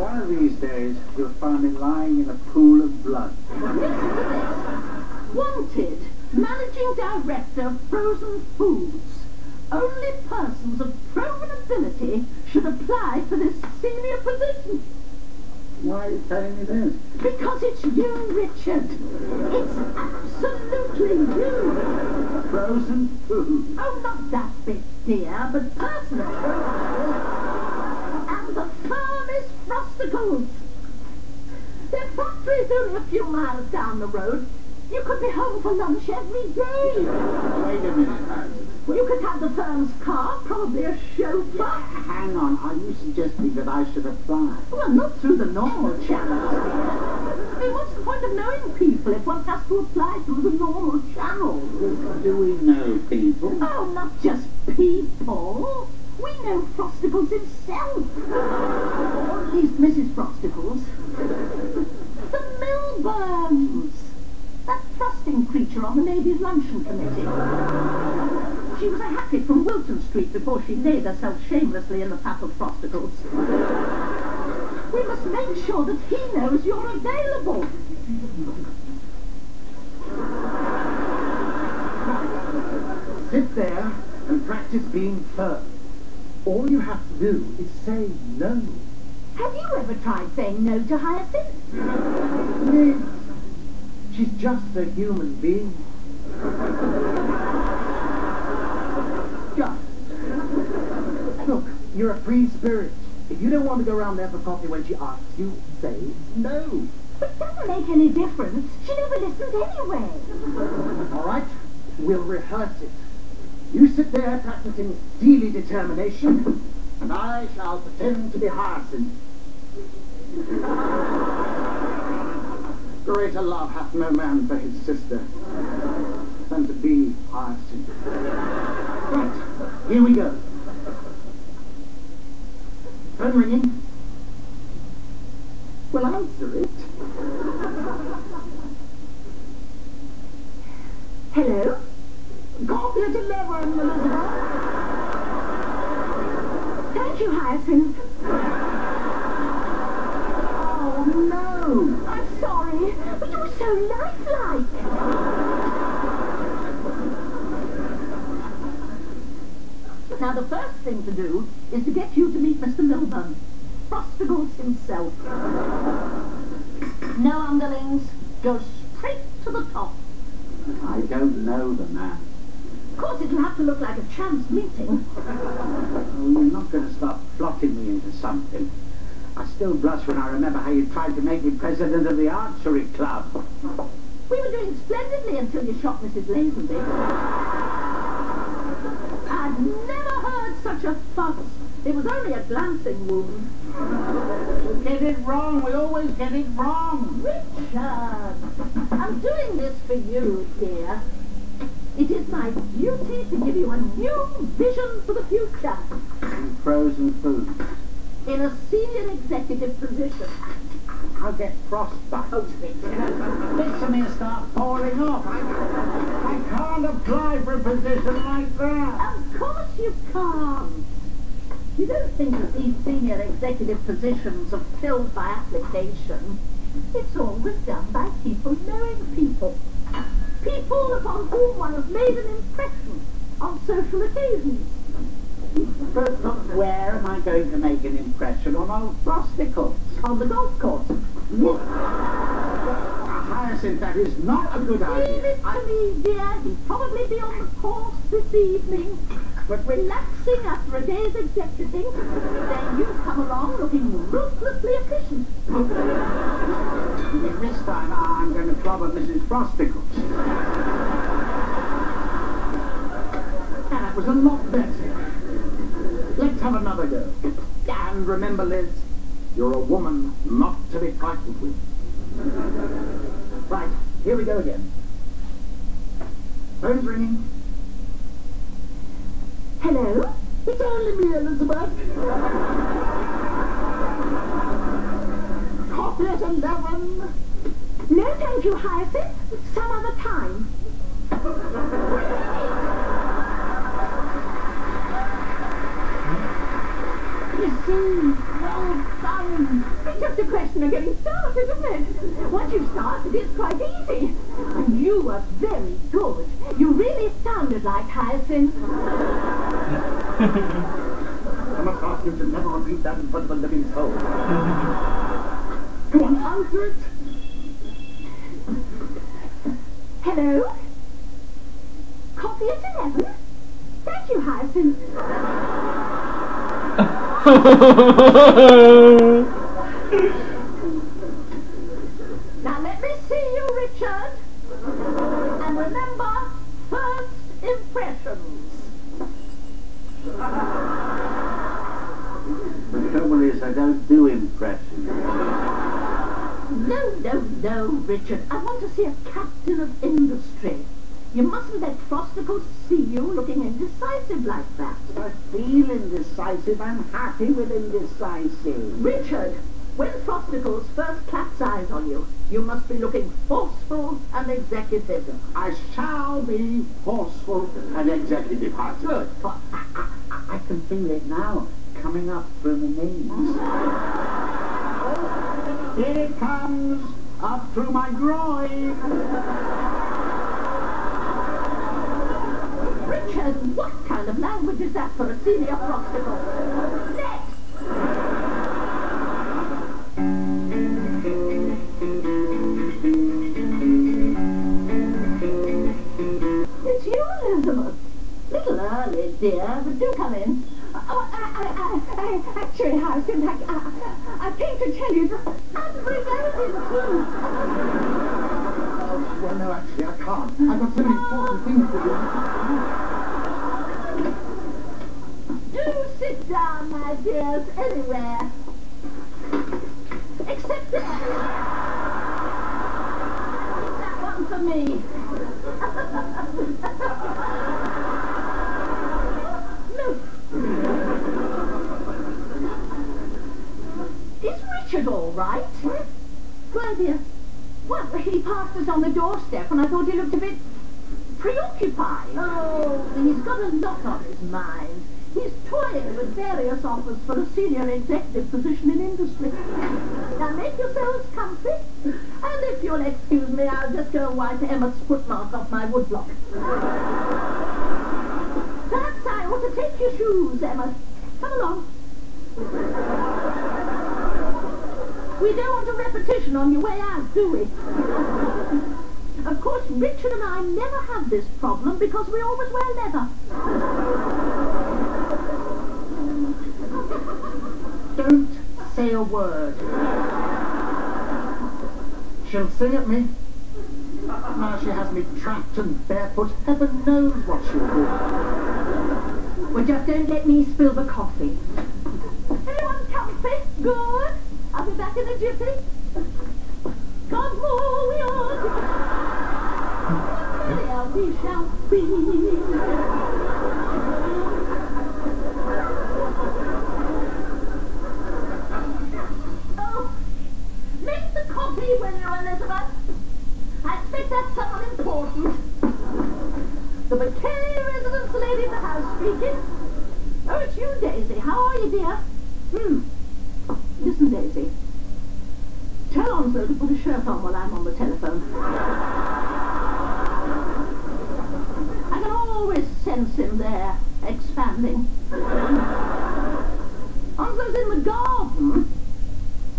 One of these days, you'll find me lying in a pool of blood. Wanted, Managing Director of Frozen Foods. Only persons of proven ability should apply for this senior position. Why are you telling me this? Because it's you, Richard. It's absolutely you. Frozen food. Oh, not that bit, dear, but personal. And the firm is Frosticles. Their factory is only a few miles down the road. You could be home for lunch every day. Wait a minute, Harrison. You could have the firm's car, probably a chauffeur. Hang on, are you suggesting that I should apply? Well, not through the normal channels. I mean, what's the point of knowing people if one has to apply through the normal channels? Do we know people? Oh, not just people. We know Frosticles himself. Or at least Mrs. Frosticles. The Milburns. That frosting creature on the ladies' luncheon committee. She was a hacket from Wilton Street before she laid herself shamelessly in the path of Frosticles. We must make sure that he knows you're available. Sit there and practice being firm. All you have to do is say no. Have you ever tried saying no to Hyacinth? Liz, she's just a human being. Just. Look, you're a free spirit. If you don't want to go around there for coffee when she asks you, say no. But it doesn't make any difference. She never listens anyway. All right, we'll rehearse it. You sit there practicing steely determination, and I shall pretend to be Hyacinth. Greater love hath no man for his sister than to be Hyacinth. Right, here we go. Phone ringing. Well, answer it. Hello? Coffee at 11, Elizabeth. Thank you, Hyacinth. Oh, no. I'm sorry, but you were so lifelike. Now, the first thing to do is to get you to meet Mr. Milburn, Frosticles himself. No underlings, go straight to the top. I don't know the man. Of course, it'll have to look like a chance meeting. Oh, you're not going to start plotting me into something. I still blush when I remember how you tried to make me president of the archery club. We were doing splendidly until you shot Mrs. Lazenby. I've never heard such a fuss. It was only a glancing wound. You get it wrong. We always get it wrong. Richard, I'm doing this for you, dear. It is my duty to give you a new vision for the future. In frozen food. In a senior executive position. I'll get frostbite. Oh, Richard. Listen, you start falling off. I can't apply for a position like that. Of course you can't. You don't think that these senior executive positions are filled by application. It's always done by people knowing people. People upon whom one has made an impression on social occasions. But where am I going to make an impression on old Frosticles? On the golf course. Hyacinth, that is not a good idea. Leave it to me, dear. He'll probably be on the course this evening. But relaxing after a day's executing. Then you come along looking ruthlessly efficient. This time I'm going to clobber Mrs. Frosticles. That was a lot better. Let's have another go. And remember, Liz, you're a woman not to be frightened with. Right, here we go again. Phone's ringing. Hello? It's only me, Elizabeth. Coffee at 11. No, thank you, Hyacinth. Some other time. You see, well done. It's just a question of getting started, isn't it? Once you've started, it's quite easy. And you were very good. You really sounded like Hyacinth. I must ask you to never repeat that in front of a living soul. Go on, answer it. Hello? Coffee at 11? Thank you, Hyacinth. Now let me see you, Richard. And remember, first impressions. The trouble is, I don't do impressions. No, Richard. I want to see a captain of industry. You mustn't let Frosticles see you looking indecisive like that. I feel indecisive. I'm happy with indecisive. Richard, when Frosticles first claps eyes on you, you must be looking forceful and executive. I shall be forceful and executive hearted. Good. I can feel it now, coming up through the knees. Here it comes, up through my groin. Richard, what kind of language is that for a senior Frosticle? Next! It's you, Elizabeth. Little early, dear, but do come in. Actually, Hyacinth, I came to tell you that I'm bring everything too. Well, no, actually, I can't. I've got so many important things to do. Do sit down, my dears, anywhere. Except that one for me. No. Is Richard all right? Well, dear, well, he passed us on the doorstep and I thought he looked a bit preoccupied. Oh, he's got a lot on his mind. He's toying with various offers for a senior executive position in industry. Now make yourselves comfy, and if you'll excuse me, I'll just go wipe Emma's footmark off my woodblock. Perhaps I ought to take your shoes, Emma. Come along. We don't want a repetition on your way out, do we? Of course, Richard and I never have this problem because we always wear leather. Don't say a word. She'll sing at me. Now she has me trapped and barefoot. Heaven knows what she'll do. Well, just don't let me spill the coffee. Everyone comfy? Good. I'll be back in a jiffy. Come on, we are. There we shall be. Oh, make the coffee, will you, Elizabeth? I expect that's someone important. The McKay residence lady in the house speaking. Oh, it's you, Daisy. How are you, dear? Listen, Daisy. Tell Onslow to put a shirt on while I'm on the telephone. I can always sense him there, expanding. Onslow's in the garden.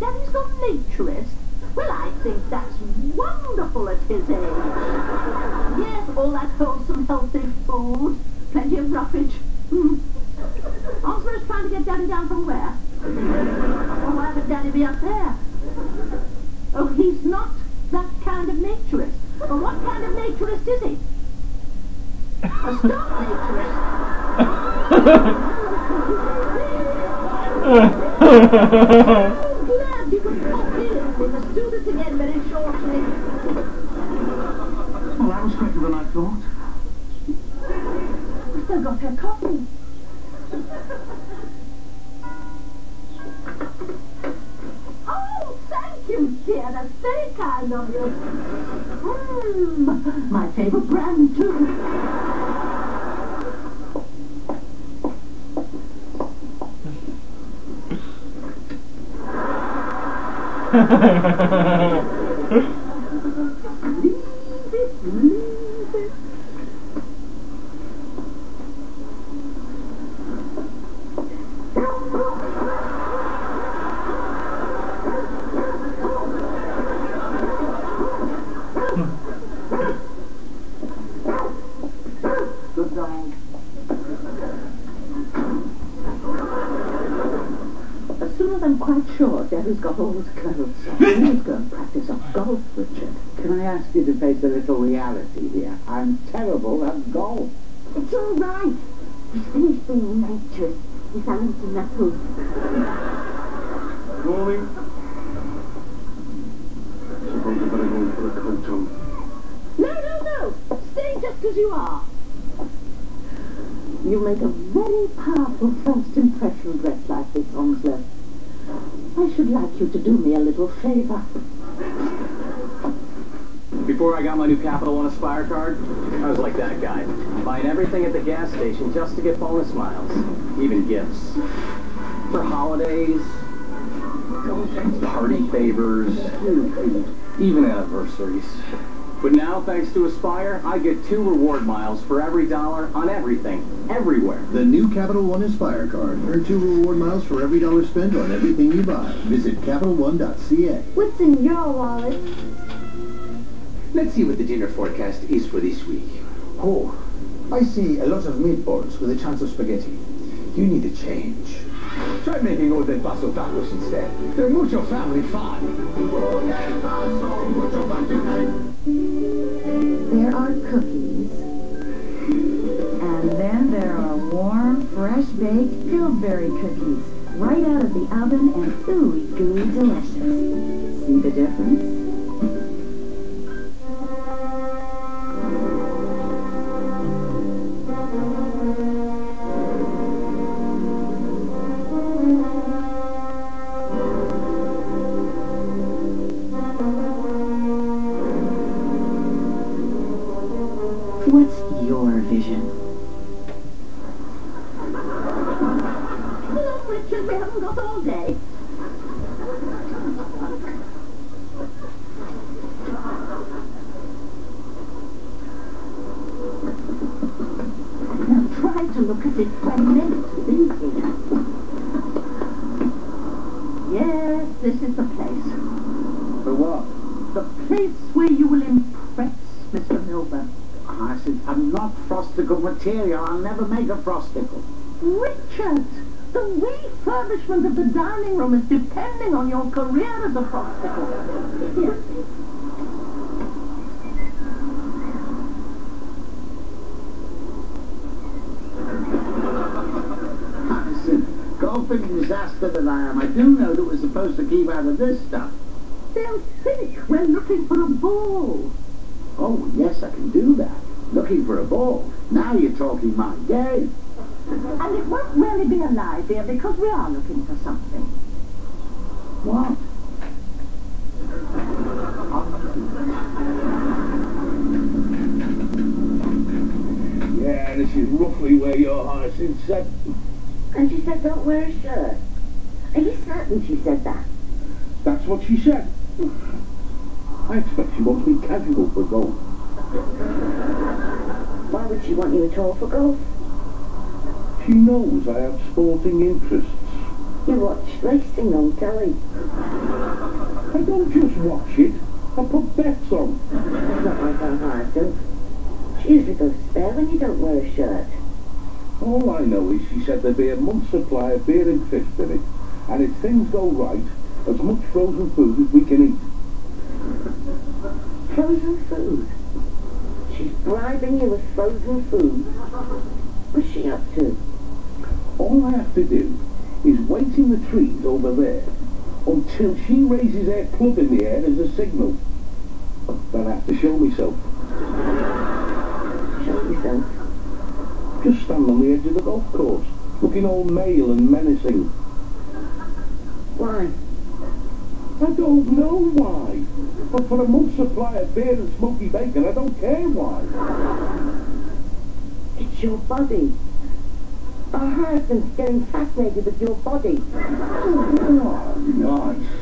Daddy's got naturist. Well, I think that's wonderful at his age. Yes, all that wholesome, healthy food. Plenty of roughage. Onslow's trying to get Daddy down from where? Well, why would Daddy be up there? Oh, he's not that kind of naturist. Well, what kind of naturist is he? A stock naturist. I'm glad you could pop in. We must do this again very shortly. Well, that was quicker than I thought. We still got her coffee. Oh, thank you, dear. That's very kind of you. My favorite brand, too. Leave it. Good dog. As soon as I'm quite sure Daddy's got all his clothes on, let's go and practice our golf, Richard. Can I ask you to face a little reality here? I'm terrible at golf. It's all right. He's finished being natured. He fell into knuckles. Morning. Suppose I better go for a coat on. No. Stay just as you are. You make a very powerful first impression dressed like this, Onslow. I should like you to do me a little favor. Before I got my new Capital One Aspire card, I was like that guy, buying everything at the gas station just to get bonus miles, even gifts. For holidays, party favors, even anniversaries. But now, thanks to Aspire, I get 2 reward miles for every dollar on everything, everywhere. The new Capital One Aspire card. Earn 2 reward miles for every dollar spent on everything you buy. Visit CapitalOne.ca. What's in your wallet? Let's see what the dinner forecast is for this week. Oh, I see a lot of meatballs with a chance of spaghetti. You need a change. Try making all del Paso tacos instead. They're mucho family fun. There are cookies. And then there are warm, fresh-baked Pillsbury cookies. Right out of the oven and ooey gooey delicious. See the difference? What's your vision? Come on, Richard, we haven't got all day. Now try to look as if we're meant to be here. Yes, this is the place. For what? The place where you will impress Mr. Milburn. I said, I'm not frosticle material. I'll never make a frosticle. Richard, the refurbishment of the dining room is depending on your career as a frosticle. Here. I said, golfing disaster that I am. I do know that we're supposed to keep out of this stuff. They'll think we're looking for a ball. Oh, yes, I can do that. Looking for a ball. Now you're talking my game. And it won't really be a lie, dear, because we are looking for something. What? Yeah, this is roughly where your hyacinth said. And she said, don't wear a shirt. Are you certain she said that? That's what she said. I expect she wants me casual for golf. Why would she want you at all for golf? She knows I have sporting interests. You watch racing on telly. I don't just watch it. I put bets on. It's not like our hyacinth. She usually goes spare when you don't wear a shirt. All I know is she said there'd be a month's supply of beer and crisps in it. And if things go right, as much frozen food as we can eat. Frozen food? She's bribing you with frozen food. What's she up to? All I have to do is wait in the trees over there until she raises her club in the air as a signal. Then I have to show myself. Show yourself. Just stand on the edge of the golf course, looking all male and menacing. Why? I don't know why. But for a month's supply of beer and smoky bacon, I don't care why. It's your body. Our husband's getting fascinated with your body. Oh, nice.